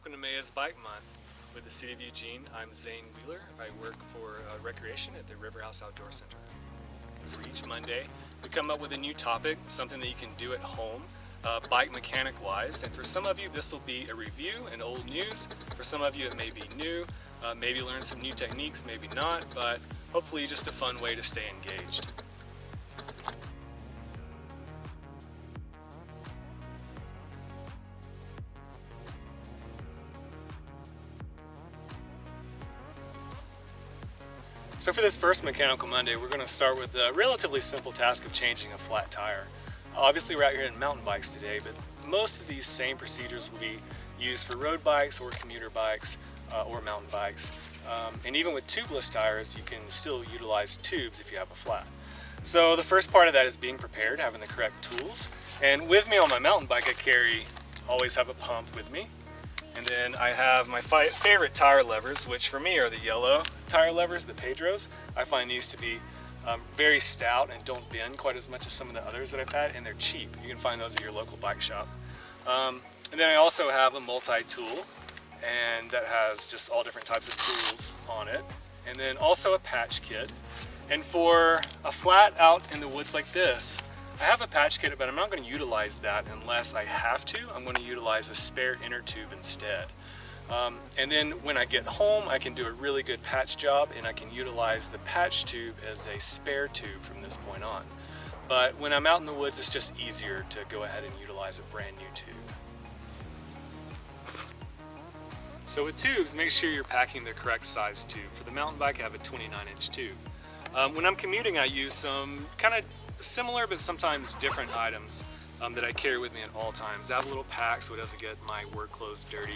Welcome to Maya's Bike Month. With the City of Eugene, I'm Zane Wheeler. I work for recreation at the River House Outdoor Center. So each Monday, we come up with a new topic, something that you can do at home, bike mechanic wise. And for some of you, this will be a review and old news. For some of you, it may be new, maybe learn some new techniques, maybe not, but hopefully just a fun way to stay engaged. So for this first Mechanical Monday, we're going to start with the relatively simple task of changing a flat tire. Obviously we're out here in mountain bikes today, but most of these same procedures will be used for road bikes or commuter bikes or mountain bikes. And even with tubeless tires, you can still utilize tubes if you have a flat. So the first part of that is being prepared, having the correct tools. And with me on my mountain bike, I always have a pump with me. And then I have my favorite tire levers, which for me are the yellow tire levers, the Pedros. I find these to be very stout and don't bend quite as much as some of the others that I've had, and they're cheap. You can find those at your local bike shop. And then I also have a multi-tool, and that has just all different types of tools on it. And then also a patch kit. And for a flat out in the woods like this, I have a patch kit, but I'm not going to utilize that unless I have to. I'm going to utilize a spare inner tube instead. And then when I get home, I can do a really good patch job, and I can utilize the patch tube as a spare tube from this point on. But when I'm out in the woods, it's just easier to go ahead and utilize a brand new tube. So with tubes, make sure you're packing the correct size tube. For the mountain bike, I have a 29-inch tube. When I'm commuting, I use some kind of similar but sometimes different items that I carry with me at all times. I have a little pack so it doesn't get my work clothes dirty.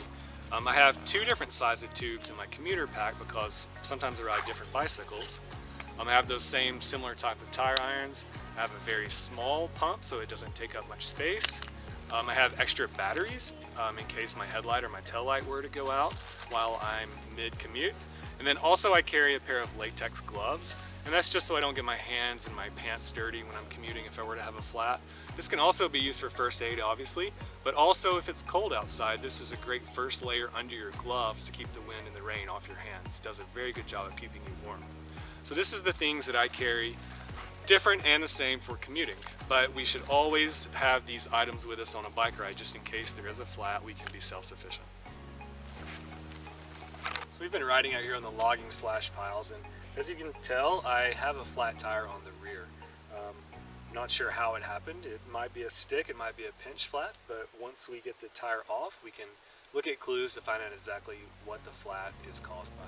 I have two different sizes of tubes in my commuter pack because sometimes I ride different bicycles. I have those similar type of tire irons. I have a very small pump so it doesn't take up much space. I have extra batteries in case my headlight or my tail light were to go out while I'm mid-commute. And then also I carry a pair of latex gloves, and that's just so I don't get my hands and my pants dirty when I'm commuting if I were to have a flat. This can also be used for first aid, obviously, but also if it's cold outside, this is a great first layer under your gloves to keep the wind and the rain off your hands. It does a very good job of keeping you warm. So this is the things that I carry, different and the same for commuting, but we should always have these items with us on a bike ride just in case there is a flat. We can be self-sufficient. So we've been riding out here on the logging slash piles, and as you can tell, I have a flat tire on the rear. Not sure how it happened. It might be a stick, it might be a pinch flat, but once we get the tire off, we can look at clues to find out exactly what the flat is caused by.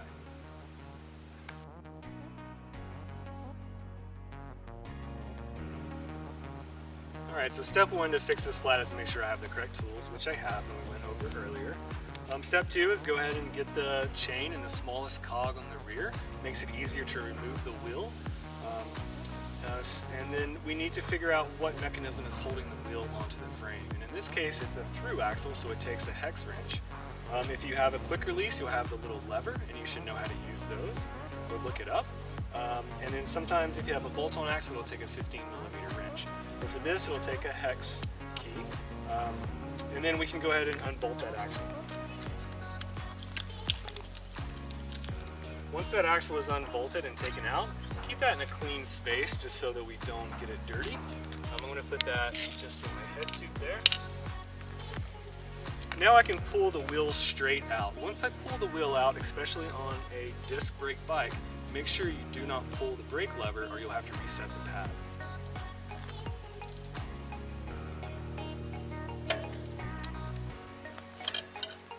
Alright, so step one to fix this flat is to make sure I have the correct tools, which I have and we went over earlier. Step two is go ahead and get the chain in the smallest cog on the rear. Makes it easier to remove the wheel. And then we need to figure out what mechanism is holding the wheel onto the frame. And in this case, it's a through axle, so it takes a hex wrench. If you have a quick release, you'll have the little lever, and you should know how to use those, or look it up. And then sometimes if you have a bolt-on axle, it'll take a 15mm wrench. But for this, it'll take a hex key. And then we can go ahead and unbolt that axle. Once that axle is unbolted and taken out, keep that in a clean space just so that we don't get it dirty. I'm going to put that just in my head tube there. Now I can pull the wheel straight out. Once I pull the wheel out, especially on a disc brake bike, make sure you do not pull the brake lever or you'll have to reset the pads.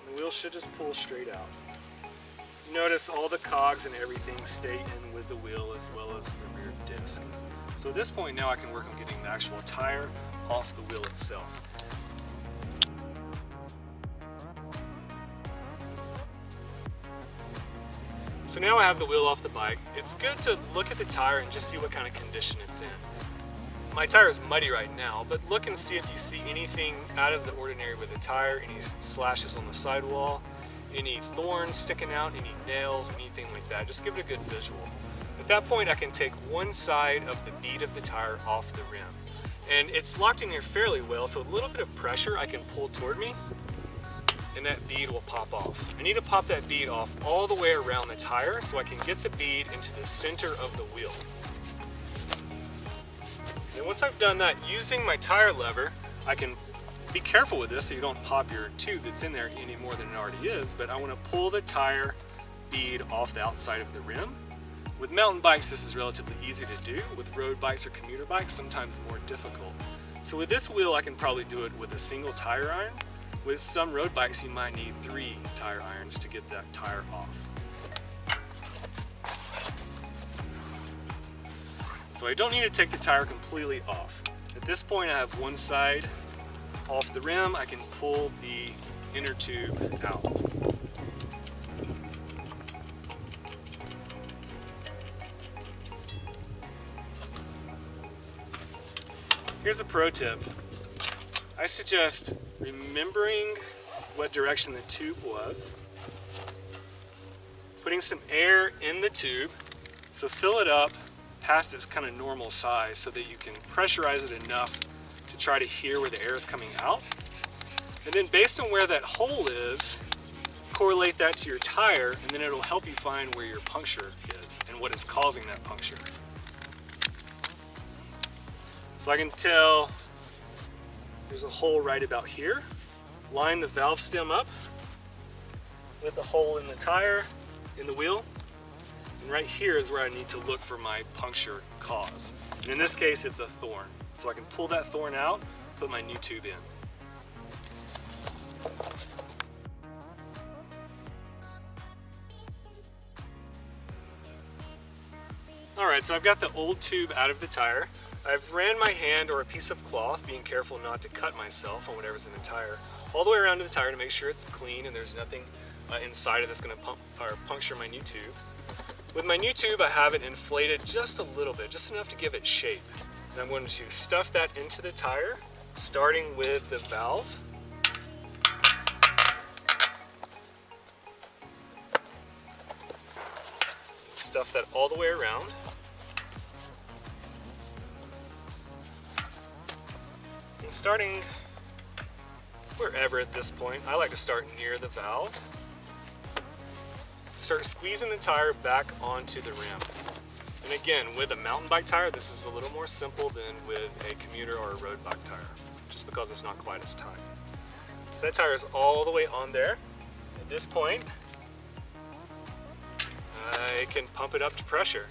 The wheel should just pull straight out. Notice all the cogs and everything stay in with the wheel as well as the rear disc. So at this point now I can work on getting the actual tire off the wheel itself. So now I have the wheel off the bike. It's good to look at the tire and just see what kind of condition it's in. My tire is muddy right now, but look and see if you see anything out of the ordinary with the tire, any slashes on the sidewall, any thorns sticking out, any nails, anything like that. Just give it a good visual. At that point, I can take one side of the bead of the tire off the rim. And it's locked in here fairly well, so a little bit of pressure I can pull toward me. and that bead will pop off. I need to pop that bead off all the way around the tire so I can get the bead into the center of the wheel. And once I've done that, using my tire lever, I can be careful with this so you don't pop your tube that's in there any more than it already is, but I want to pull the tire bead off the outside of the rim. With mountain bikes, this is relatively easy to do. With road bikes or commuter bikes, sometimes more difficult. So with this wheel, I can probably do it with a single tire iron. With some road bikes, you might need 3 tire irons to get that tire off. So I don't need to take the tire completely off. At this point, I have one side off the rim. I can pull the inner tube out. Here's a pro tip. I suggest remembering what direction the tube was, putting some air in the tube, so fill it up past its kind of normal size so that you can pressurize it enough to try to hear where the air is coming out. And then based on where that hole is, correlate that to your tire, and then it'll help you find where your puncture is and what is causing that puncture. So I can tell there's a hole right about here. Line the valve stem up with the hole in the tire, in the wheel. And right here is where I need to look for my puncture cause. And in this case, it's a thorn. So I can pull that thorn out, put my new tube in. Alright, so I've got the old tube out of the tire. I've ran my hand or a piece of cloth, being careful not to cut myself on whatever's in the tire, all the way around to the tire to make sure it's clean and there's nothing inside of that's going to puncture my new tube. With my new tube, I have it inflated just a little bit, just enough to give it shape. And I'm going to stuff that into the tire, starting with the valve. Stuff that all the way around. And starting wherever at this point, I like to start near the valve. Start squeezing the tire back onto the rim. And again, with a mountain bike tire, this is a little more simple than with a commuter or a road bike tire, just because it's not quite as tight. So that tire is all the way on there. At this point, I can pump it up to pressure.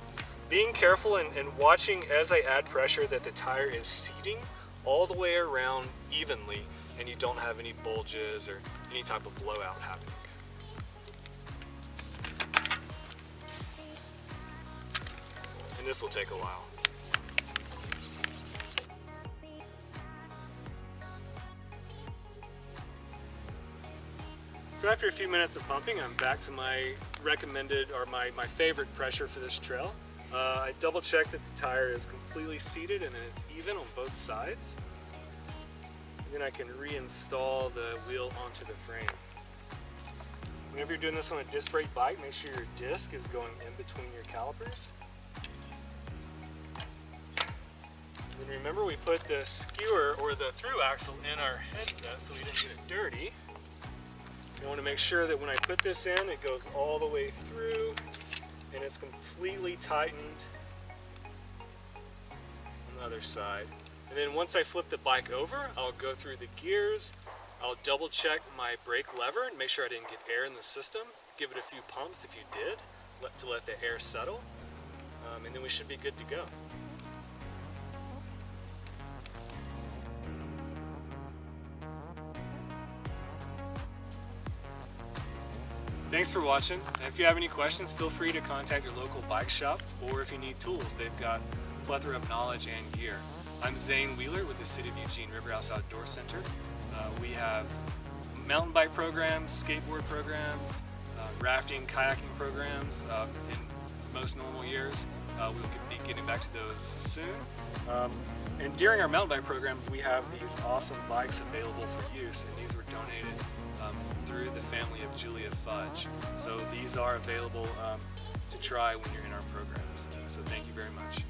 Being careful and watching as I add pressure that the tire is seating all the way around evenly and you don't have any bulges or any type of blowout happening. And this will take a while. So after a few minutes of pumping, I'm back to my recommended or my favorite pressure for this trail. I double check that the tire is completely seated and that it's even on both sides. And then I can reinstall the wheel onto the frame. Whenever you're doing this on a disc brake bike, make sure your disc is going in between your calipers. And remember, we put the skewer or the through axle in our headset so we didn't get it dirty. You want to make sure that when I put this in, it goes all the way through and it's completely tightened on the other side. And then once I flip the bike over, I'll go through the gears. I'll double check my brake lever and make sure I didn't get air in the system. Give it a few pumps if you did, to let the air settle. And then we should be good to go. Thanks for watching, and if you have any questions, feel free to contact your local bike shop, or if you need tools, they've got a plethora of knowledge and gear. I'm Zane Wheeler with the City of Eugene River House Outdoor Center. We have mountain bike programs, skateboard programs, rafting, kayaking programs in most normal years. We'll be getting back to those soon. And during our mountain bike programs, we have these awesome bikes available for use, and these were donated through the family of Julia Fudge. So these are available to try when you're in our programs. So thank you very much.